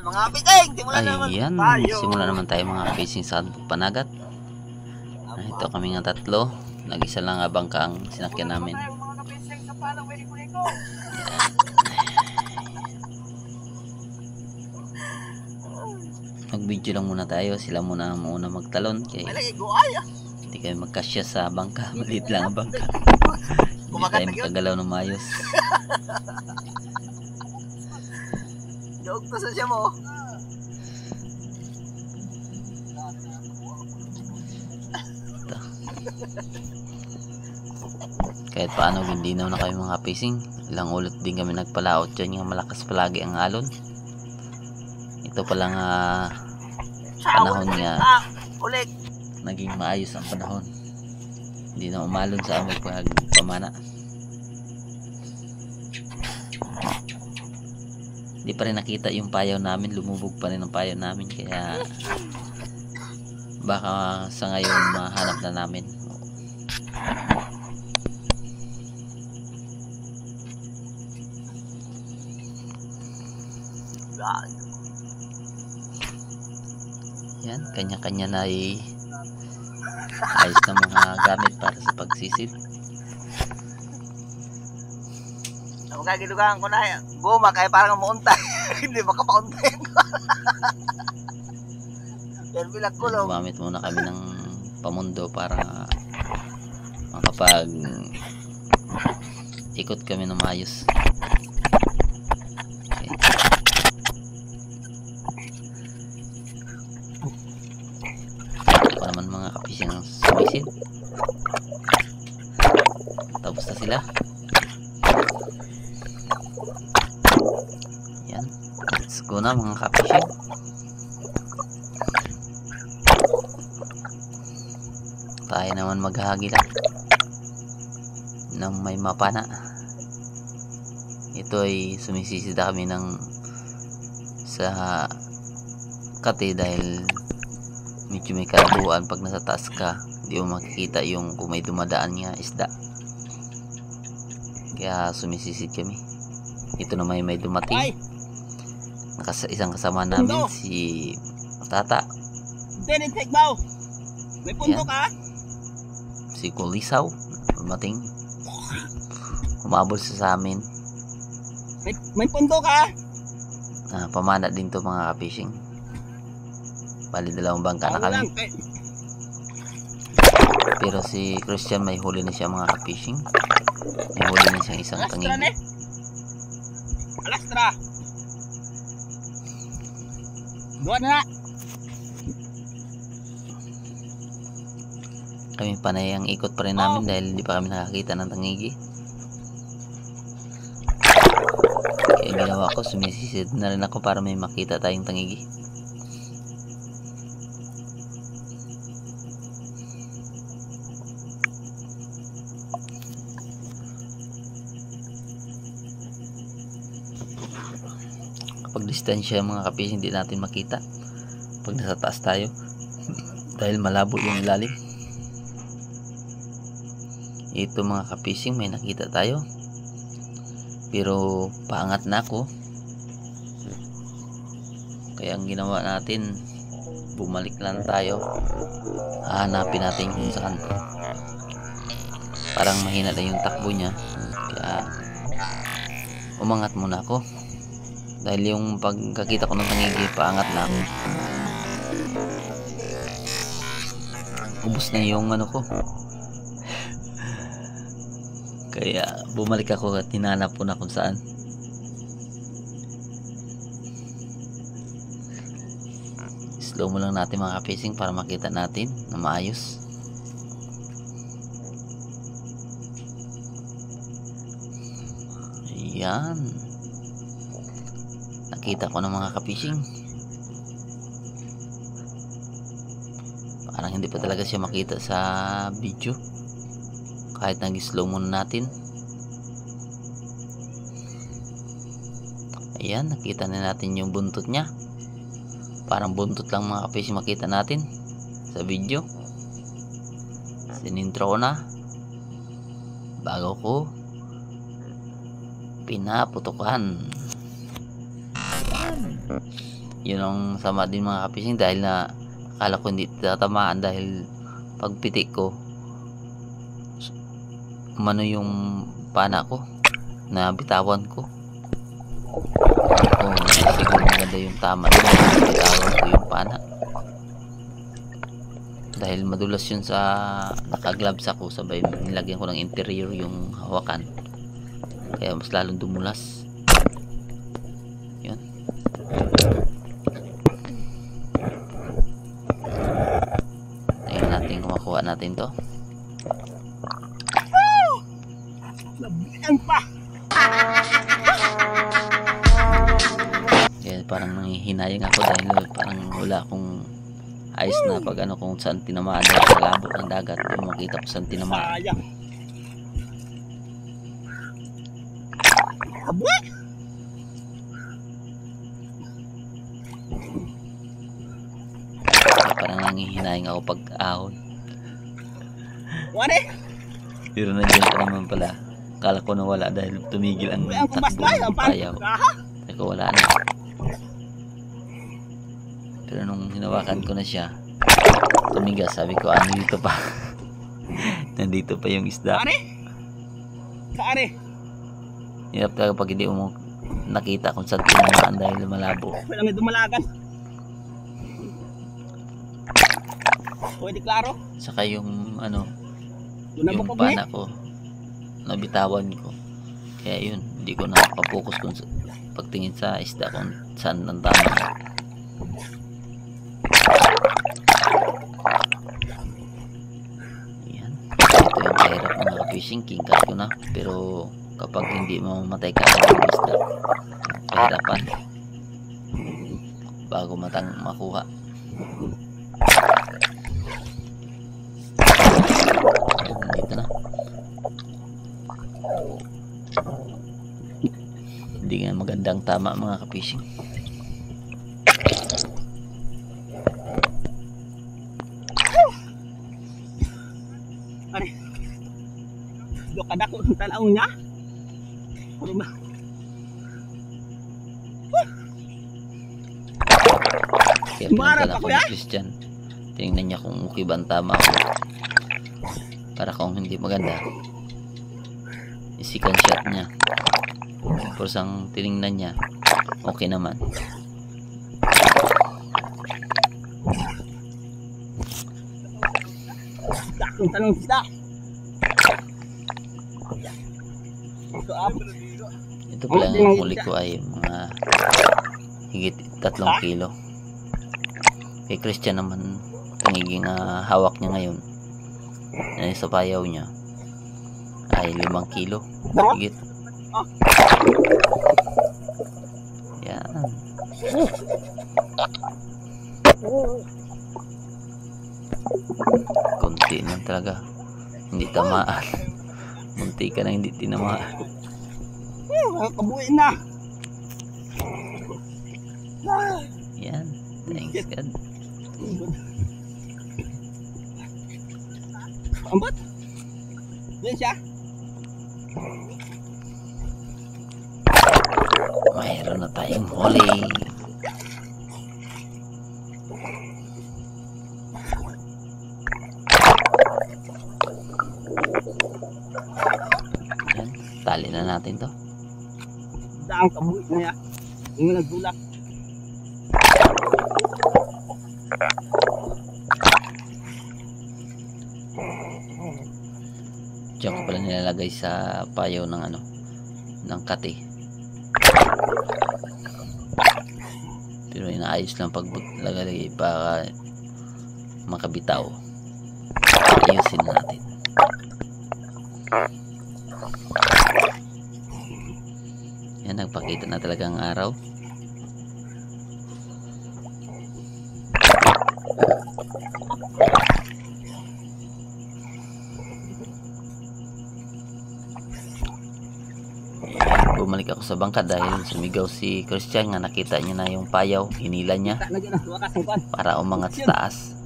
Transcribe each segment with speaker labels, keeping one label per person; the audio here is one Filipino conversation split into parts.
Speaker 1: Yan, mga kapising, simulan naman tayo.
Speaker 2: Simula naman tayo mga kapising sa panagat. Ito kami nga tatlo. Nag-isa lang nga bangka ang sinakyan namin. Mag-video lang muna tayo. Sila muna magtalon. Kaya hindi kayo magkasya sa bangka. Maliit lang ang bangka. Hindi tayo makagalaw ng mayos.
Speaker 1: Joke to sa siya mo.
Speaker 2: Kahit paano gindinaw na kayo mga kapising. Ilang ulit din kami nagpalaot dyan. Yung malakas palagi ang alon. Ito palang panahon nga naging maayos ang panahon. Hindi na umalon sa aming pamana. Hindi pa rin nakita yung payaw namin. Lumubog pa rin ang payaw namin. Kaya baka sa ngayon mahanap na namin. Yan, kanya-kanya na ayos na mga gamit para sa pagsisid.
Speaker 1: Magagilugan ko na yan. Guma kaya parang umuuntay. Hindi makapauntay ko. Yan bilang kulong.
Speaker 2: Gumamit muna kami ng pamundo para makapag ikot kami ng maayos. Okay. Ito pa naman mga kapising ang sumisid. Tapos na sila. Yan, let's go na mga kapising. Tayo naman maghahagi lang ng may mapana. Ito ay sumisisida kami ng sa kate dahil medyo may kalabuan. Pag nasa taas ka hindi mo makikita yung kung may dumadaan nga isda, kaya sumisisid kami. Ito naman may dumating. Isang kasama namin si Tata.
Speaker 1: May punto ka?
Speaker 2: Si Kulisaw dumating. Umabol sa amin.
Speaker 1: May punto ka?
Speaker 2: Pamana din to mga kapishing. Bali dalawang bangka na kami. Pero si Christian may huli na siya mga kapishing. May huli na siyang isang tangigi.
Speaker 1: Alastra. Doon na.
Speaker 2: Kami panay ang ikot pa rin namin dahil hindi pa kami nakakita ng tangigi. Kaya ginawa ko, sumisisid na rin ako para may makita tayong tangigi. Kapag distansya mga kapising hindi natin makita pag nasa taas tayo dahil malabo yung ilalim. Ito mga kapising may nakita tayo pero paangat na ako, kaya ang ginawa natin bumalik lang tayo, hahanapin natin kung saan. Parang mahina na yung takbo niya kaya umangat muna ako dahil yung pagkakita ko ng tangigi paangat na ako. Ubus na yung ano ko. Kaya bumalik ako at hinanap ko na kung saan. Slow mo lang natin mga kapising para makita natin na maayos. Ayan. Nakita ko na mga kapising. Parang hindi pa talaga siya makita sa video. Kahit nag-slow muna natin. Ayan, nakita na natin yung buntot niya. Parang buntot lang mga kapising makita natin sa video. Sinintro ko na bago ko pinaputukan. Yun ang sama din mga kapising, dahil na akala ko hindi tatamaan, dahil pagpitik ko umano yung pana ko, na bitawan ko. Siguro maganda yung tama din, bitawan ko yung pana, dahil madulas yun sa nakagloves ako, sabay nilagyan ko ng interior yung hawakan, kaya mas lalong dumulas. Yun. Tingnan natin kung makuha natin to.
Speaker 1: Labihan pa.
Speaker 2: Kaya parang nanghihinayang ako, dahil parang wala akong ayos na pag ano, kung saan tinamaan, dahil sa labo ng dagat yung makita ko saan tinamaan.
Speaker 1: Sayang. Abwe.
Speaker 2: Kaya parang nanghihinayang ako pag ahon.
Speaker 1: Wari.
Speaker 2: Pero nandiyan pa naman pala. Kala ko nawala dahil tumigil ang
Speaker 1: Ang
Speaker 2: takbo
Speaker 1: kumaslay.
Speaker 2: ng
Speaker 1: Ang
Speaker 2: payaw.
Speaker 1: aha.
Speaker 2: Sabi ko wala na. Pero nung hinawakan ko na siya, tumigas. Sabi ko, ano dito pa? Nandito pa yung isda.
Speaker 1: Wari. Kaari.
Speaker 2: Hirap talaga pag hindi mo nakita kung saan tinamaan dahil malabo.
Speaker 1: Wala may dumalagan. Pwede klaro.
Speaker 2: Saka yung ano,
Speaker 1: Doon na
Speaker 2: yung
Speaker 1: ba
Speaker 2: pana ko, nabitawan ko. Kaya yun, hindi ko nakapokus kung pagtingin sa isda kung saan ang tama. Yan. Ito yung kahirap mga ka-fishing, king cut ko na. Pero kapag hindi mo mamatay ka ng isda, kahirapan bago makuha. Dito na. Hindi nga magandang tama mga ka-fishing.
Speaker 1: Wari. Do kadako ng tanaw niya. Rumah.
Speaker 2: Kaya
Speaker 1: Marap
Speaker 2: pinagdala
Speaker 1: ako,
Speaker 2: ko ni Christian. Tingnan niya kung okay ba ang tama ako. Para kung hindi maganda, i-second shot niya. Tapos ang tinignan niya, okay naman.
Speaker 1: Dakong tanong isda. Ito ab.
Speaker 2: Ito pala yung huli ko ay mga higit 3 kilo. Kay Christian naman, tangiging hawak niya ngayon, yan sa payaw niya, ay 5 kilo. Higit. Yan. Konti lang talaga. Hindi tamaan. Munti ka na hindi tinamaan.
Speaker 1: Kabuin na.
Speaker 2: Yan. Thanks God.
Speaker 1: Ambot. Yan siya.
Speaker 2: Mayroon na tayong huli. Yan. Tali na natin to.
Speaker 1: Daang kabuin na yan. Yung nagdulak.
Speaker 2: Diyan ko pala nilalagay sa payaw ng ano, ng kati. Pero inaayos lang pag lagay para makabitaw. Ayusin na natin. Yan, nagpakita na talaga ang araw. Bumalik ako sa bangka dahil sumigaw si Christian nga nakita niya na yung payaw, hinila niya para umangat sa taas.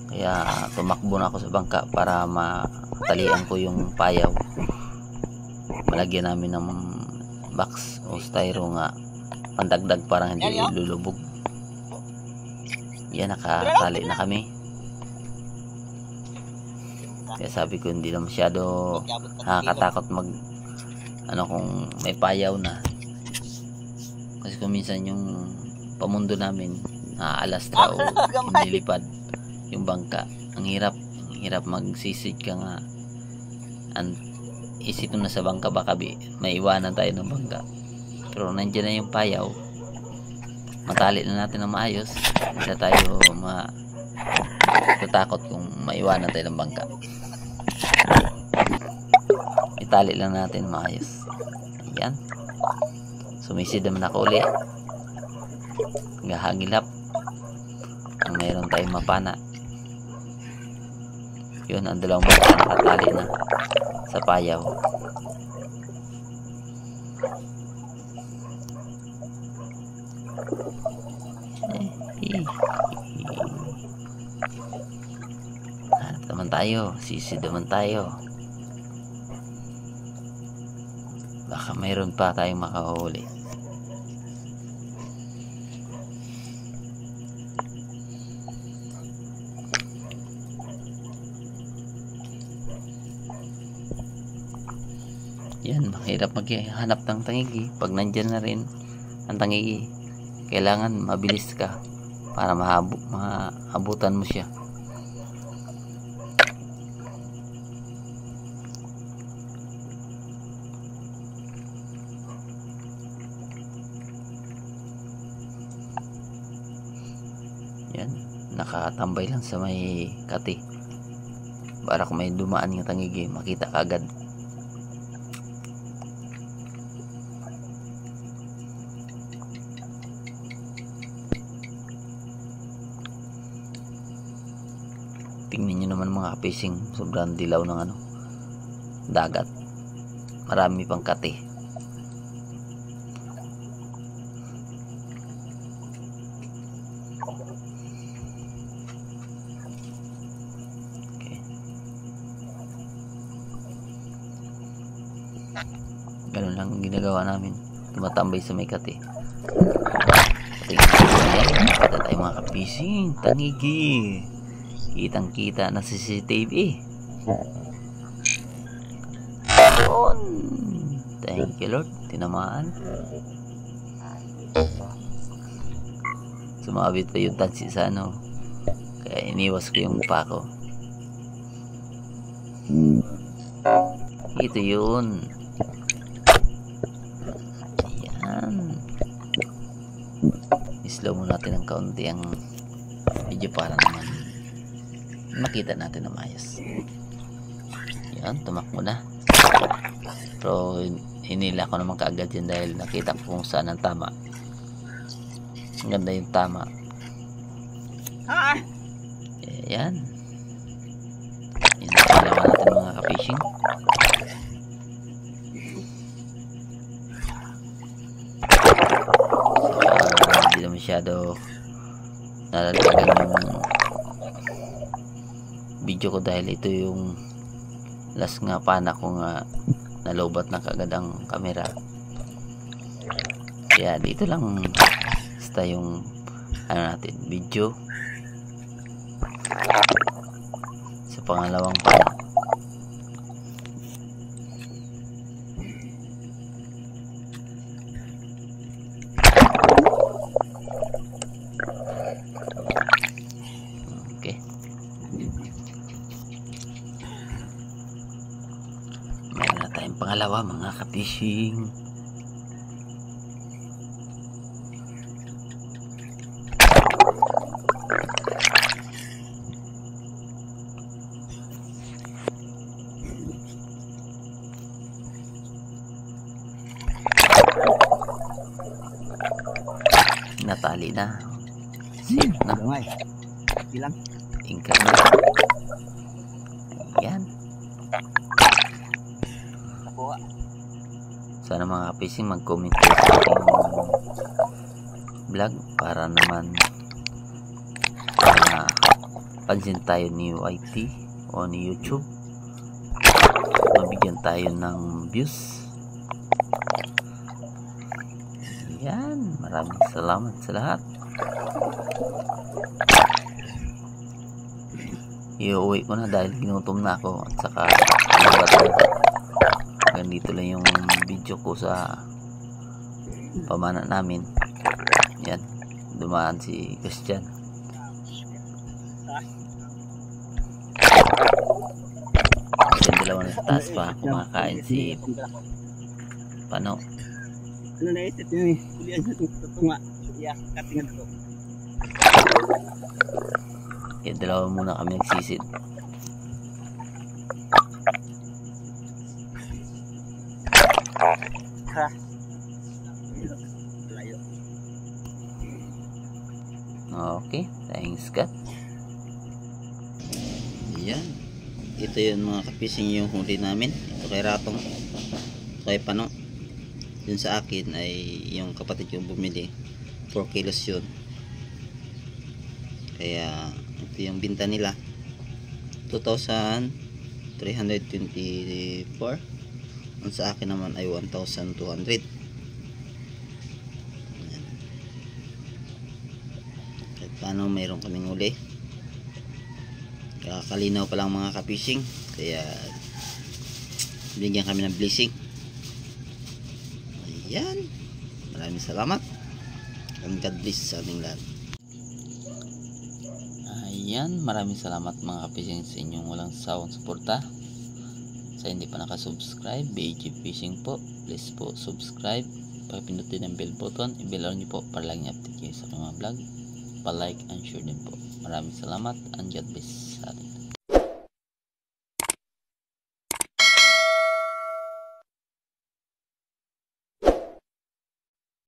Speaker 2: Kaya tumakbo na ako sa bangka para matalian ko yung payaw. Malagyan namin ng box o styro nga pandagdag parang hindi lulubog. Yan, nakatali na kami. Kaya sabi ko hindi na masyado nakakatakot mag kung may payaw na. Kasi kung minsan yung pamundo namin alastra o nilipad yung bangka, ang hirap magsisid ka nga. Isip na sa bangka baka may iwanan tayo ng bangka, pero nandiyan na yung payaw, matali na natin na maayos, hindi na tayo matatakot kung maiwanan tayo ng bangka. Itali lang natin maayos. Ayan, sumisid naman ako ulit, gahagilap ang mayroon tayong mapana. Yun, ang dalawang bangka nakatali na sa payaw. Hanap naman tayo, sisid naman tayo. Baka mayroon pa tayong makahuli. Yan, mahirap maghanap ng tangigi pag nandyan na rin ang tangigi. Kailangan mabilis ka para maabutan mo siya. Yan, nakatambay lang sa may kati para kung may dumaan yung tangigi makita kagad. Tingnan nyo naman mga fishing, sobrang dilaw ng dagat, marami pang kati. Okay. Ganun lang ginagawa namin, tumatambay sa may kati. Kita tayo mga fishing, tanigi. Kitang kita na CCTV. Thank you Lord, tinamaan. Sumabit pa yung tansi sa kaya iniwas ko yung mukha ko. Ito yun. Ayan, slow mo natin ng kaunti ang video para naman makita natin na maayos. Yan, tumakbo na. Pero hinila ko naman kaagad yan dahil nakita ko kung saan ang tama. Ang ganda yung tama. Yan. Yan ang kailangan natin mga ka-fishing. Hindi na masyado nalalagan yung video ko dahil ito yung last nga pana ko nga nalobat na kagad ang camera. Kaya dito lang basta yung natin video sa pangalawang pana. Okay, mayroon na tayong pangalawa mga ka-fishing. Natali na. Safe na.
Speaker 1: Ilang?
Speaker 2: Ingka na. Ayan. Sana mga fishing mag-comment kayo sa aking vlog para naman pansin tayo ni YT o ni YouTube, mabigyan tayo ng views. Yan. Maraming salamat sa lahat. Iuwi ko na dahil ginutom na ako at saka hanggang dito lang yung video ko sa pamana namin. Yan, dumaan si Christian. Yung dalawa na sa taas pa kumakain si Pano.
Speaker 3: Ano na ito yung kulian sa tunga. Iya, katingan ko.
Speaker 2: Kaya dalawa muna kami nagsisid.
Speaker 3: Ha. Layo.
Speaker 2: Okay, thanks God. Yan. Ito yun mga kapising yung huli namin. Ito kay Ratong. Ito kay Pano. Yun sa akin ay yung kapatid yung bumili. 4 kilos yun. Kaya ito yung binta nila. 2,324. Ang sa akin naman ay 1,200. Kahit paano mayroon kaming uli. Kakalinaw pa lang mga kapishing. Kaya bigyan kami ng blessing. Ayan. Maraming salamat. And God bless sa aming lahat. Ayan. Maraming salamat mga kapishing sa inyong walang sawang suporta. Sa hindi pa nakasubscribe, BG Fishing po, please po subscribe, pakipindutin ang bell button, i-bell on nyo po para lang i-update kayo sa mga vlog, pa-like and share din po. Maraming salamat and God bless sa atin.